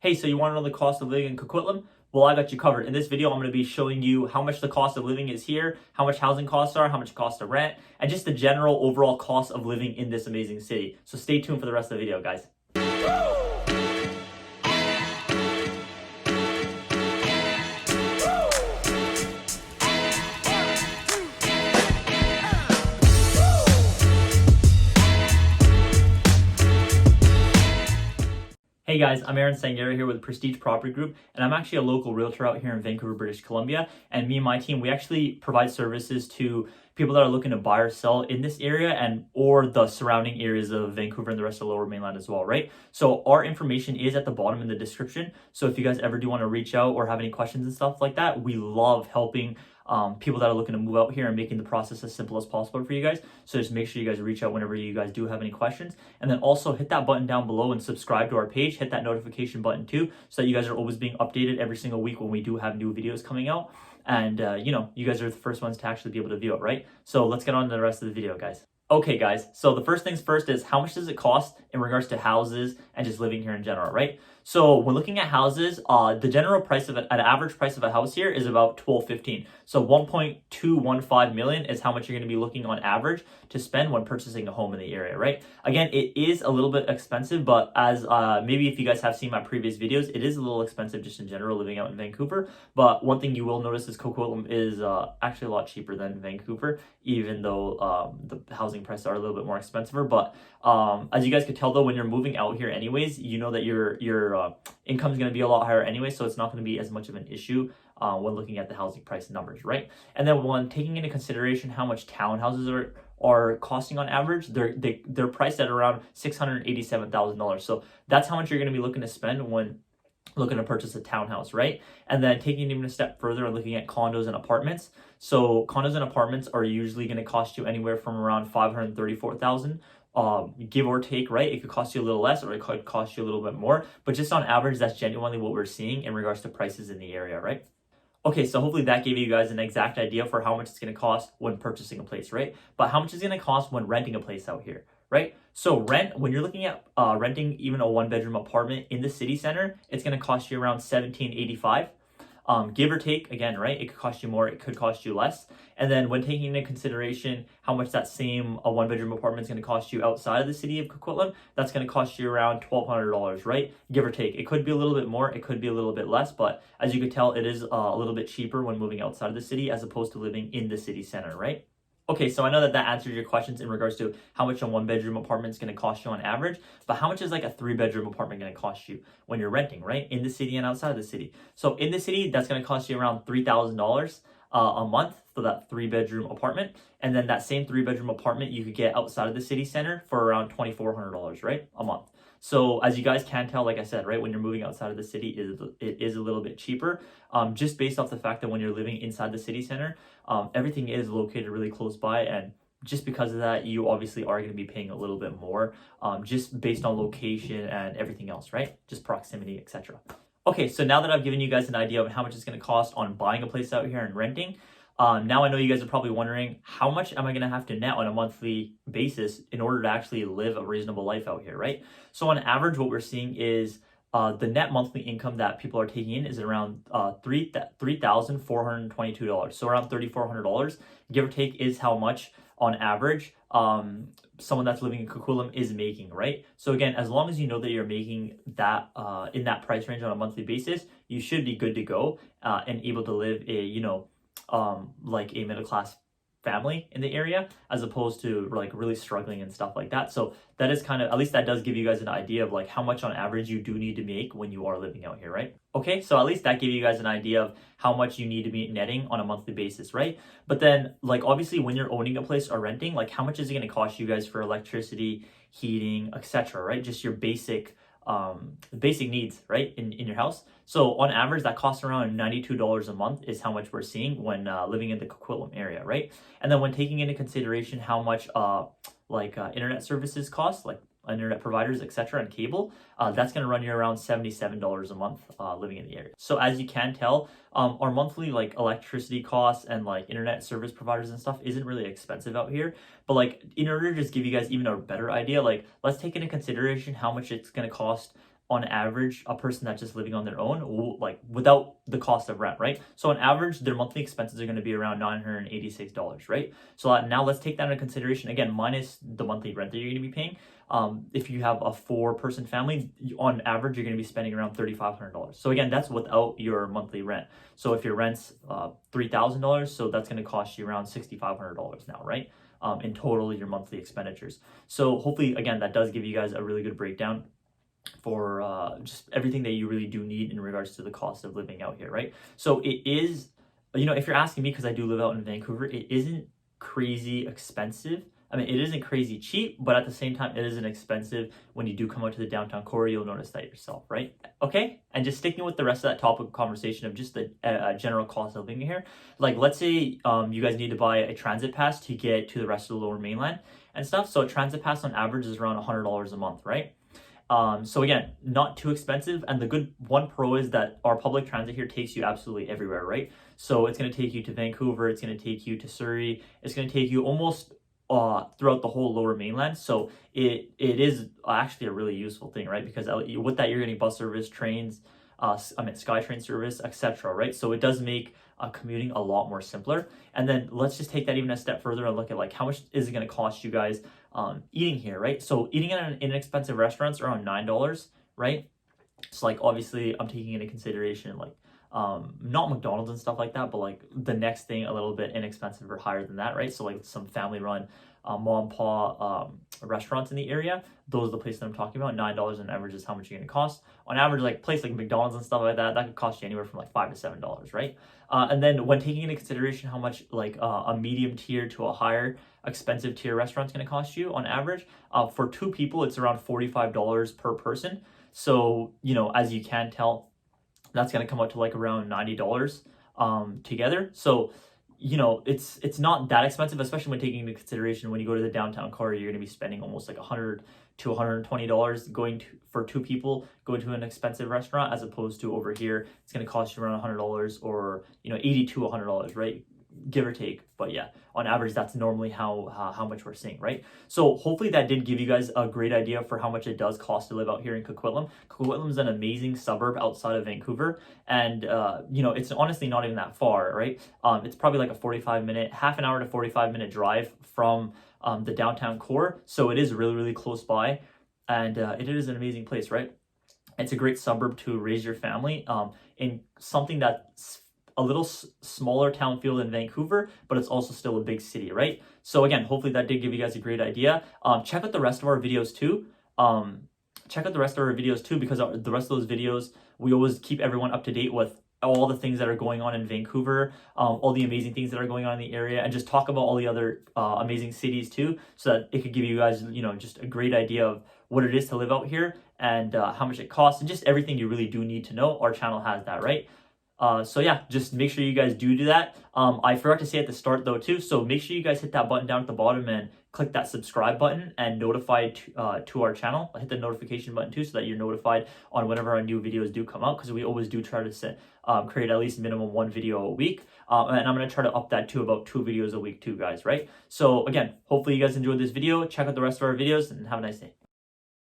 Hey, so you want to know the cost of living in Coquitlam? Well, I got you covered. In this video, I'm going to be showing you how much the cost of living is here, how much housing costs are, how much it costs to rent, and just the general overall cost of living in this amazing city. So stay tuned for the rest of the video, guys. Hey guys, I'm Aaron Sangera here with Prestige Property Group, and I'm actually a local realtor out here in Vancouver, British Columbia. And me and my team, we actually provide services to people that are looking to buy or sell in this area and or the surrounding areas of Vancouver and the rest of Lower Mainland as well, right? So our information is at the bottom in the description. So if you guys ever do want to reach out or have any questions and stuff like that, we love helping people that are looking to move out here and making the process as simple as possible for you guys. So just make sure you guys reach out whenever you guys do have any questions. And then also hit that button down below and subscribe to our page. Hit that notification button too, so that you guys are always being updated every single week when we do have new videos coming out. And you guys are the first ones to actually be able to view it, right? So let's get on to the rest of the video, guys. Okay guys, so the first things first is how much does it cost in regards to houses and just living here in general, right? So when looking at houses, the general price of an average price of a house here is about $12.15. So 1.215 million is how much you're going to be looking on average to spend when purchasing a home in the area, right? Again, it is a little bit expensive, but as maybe if you guys have seen my previous videos, it is a little expensive just in general living out in Vancouver. But one thing you will notice is Coquitlam is actually a lot cheaper than Vancouver, even though the housing prices are a little bit more expensive. But as you guys could tell though, when you're moving out here anyways, you know that your income is going to be a lot higher anyway, so it's not going to be as much of an issue when looking at the housing price numbers, right? And then when taking into consideration how much townhouses are costing on average, they're priced at around $687,000. So that's how much you're going to be looking to spend when looking to purchase a townhouse, right? And then taking it even a step further and looking at condos and apartments. So condos and apartments are usually going to cost you anywhere from around $534,000. Give or take, right? It could cost you a little less or it could cost you a little bit more, but just on average, that's genuinely what we're seeing in regards to prices in the area, right? Okay, so hopefully that gave you guys an exact idea for how much it's going to cost when purchasing a place, right? But how much is going to cost when renting a place out here, right? So when you're looking at renting even a one-bedroom apartment in the city center, it's going to cost you around $17.85. Give or take, again, right? It could cost you more, it could cost you less. And then when taking into consideration how much that same one-bedroom apartment is going to cost you outside of the city of Coquitlam, that's going to cost you around $1,200, right? Give or take. It could be a little bit more, it could be a little bit less, but as you could tell, it is a little bit cheaper when moving outside of the city as opposed to living in the city center, right? Okay, so I know that answers your questions in regards to how much a one-bedroom apartment is going to cost you on average, but how much is like a three-bedroom apartment going to cost you when you're renting, right? In the city and outside of the city. So in the city, that's going to cost you around $3,000 a month for that three-bedroom apartment. And then that same three-bedroom apartment you could get outside of the city center for around $2,400, right? A month. So as you guys can tell, like I said, right, when you're moving outside of the city, it is a little bit cheaper, just based off the fact that when you're living inside the city center, everything is located really close by, and just because of that, you obviously are going to be paying a little bit more, just based on location and everything else, right? Just proximity, etc. Okay, so now that I've given you guys an idea of how much it's going to cost on buying a place out here and renting, now I know you guys are probably wondering, how much am I going to have to net on a monthly basis in order to actually live a reasonable life out here, right? So on average, what we're seeing is the net monthly income that people are taking in is around $3,422. So around $3,400, give or take, is how much on average someone that's living in Coquitlam is making, right? So again, as long as you know that you're making that in that price range on a monthly basis, you should be good to go and able to live a, like a middle-class family in the area, as opposed to like really struggling and stuff like that. So that is kind of, at least that does give you guys an idea of like how much on average you do need to make when you are living out here, right? Okay, so at least that gave you guys an idea of how much you need to be netting on a monthly basis, right? But then like obviously when you're owning a place or renting, like how much is it going to cost you guys for electricity, heating, etc., right? Just your basic needs, right, in your house. So on average, that costs around $92 a month is how much we're seeing when living in the Coquitlam area, right? And then when taking into consideration how much internet services cost, like internet providers, etc., and cable, that's going to run you around $77 a month living in the area. So as you can tell, our monthly like electricity costs and like internet service providers and stuff isn't really expensive out here. But like in order to just give you guys even a better idea, like let's take into consideration how much it's going to cost on average a person that's just living on their own, like without the cost of rent, right? So on average, their monthly expenses are going to be around $986, right? So now let's take that into consideration again, minus the monthly rent that you're going to be paying. If you have a 4-person family, on average, you're going to be spending around $3,500. So again, that's without your monthly rent. So if your rent's $3,000, so that's going to cost you around $6,500 now, right? In total, your monthly expenditures. So hopefully, again, that does give you guys a really good breakdown for just everything that you really do need in regards to the cost of living out here, right? So it is, if you're asking me, because I do live out in Vancouver, it isn't crazy expensive. I mean, it isn't crazy cheap, but at the same time, it isn't expensive. When you do come out to the downtown core, you'll notice that yourself, right? Okay, and just sticking with the rest of that topic of conversation of just the general cost of living here. Like, let's say you guys need to buy a transit pass to get to the rest of the Lower Mainland and stuff. So a transit pass on average is around $100 a month, right? So again, not too expensive. And the good one pro is that our public transit here takes you absolutely everywhere, right? So it's going to take you to Vancouver. It's going to take you to Surrey. It's going to take you almost throughout the whole Lower Mainland. So it is actually a really useful thing, right? Because with that, you're getting bus service, trains, SkyTrain service, etc., right? So it does make commuting a lot more simpler. And then let's just take that even a step further and look at like how much is it going to cost you guys eating here, right? So eating at an inexpensive restaurant's around $9, right? So like obviously I'm taking into consideration like not McDonald's and stuff like that, but like the next thing a little bit inexpensive or higher than that, right? So like some family run mom and pa restaurants in the area, those are the places that I'm talking about. $9 on average is how much you're going to cost. On average, like place like McDonald's and stuff like that, that could cost you anywhere from like $5 to $7, right? And then when taking into consideration how much like a medium tier to a higher expensive tier restaurant is going to cost you on average, for 2 people, it's around $45 per person. So, as you can tell, that's going to come out to like around $90 together. So, it's not that expensive, especially when taking into consideration when you go to the downtown core, you're going to be spending almost like $100 to $120 for 2 people going to an expensive restaurant, as opposed to over here, it's going to cost you around $100 or, $80 to $100, right? Give or take. But yeah, on average, that's normally how much we're seeing, right? So hopefully that did give you guys a great idea for how much it does cost to live out here in Coquitlam. Coquitlam is an amazing suburb outside of Vancouver, and it's honestly not even that far, right? It's probably like a half an hour to 45-minute drive from the downtown core, so it is really, really close by, and it is an amazing place, right? It's a great suburb to raise your family in something that's a little smaller town feel than Vancouver, but it's also still a big city, right? So again, hopefully that did give you guys a great idea. Check out the rest of our videos too. Because the rest of those videos, we always keep everyone up to date with all the things that are going on in Vancouver, all the amazing things that are going on in the area, and just talk about all the other amazing cities too, so that it could give you guys, just a great idea of what it is to live out here and how much it costs and just everything you really do need to know. Our channel has that, right? So yeah, just make sure you guys do that. I forgot to say at the start though too, so make sure you guys hit that button down at the bottom and click that subscribe button and notify to our channel. Hit the notification button too, so that you're notified on whenever our new videos do come out, because we always do try to create at least minimum 1 video a week. And I'm going to try to up that to about 2 videos a week too, guys, right? So again, hopefully you guys enjoyed this video. Check out the rest of our videos and have a nice day.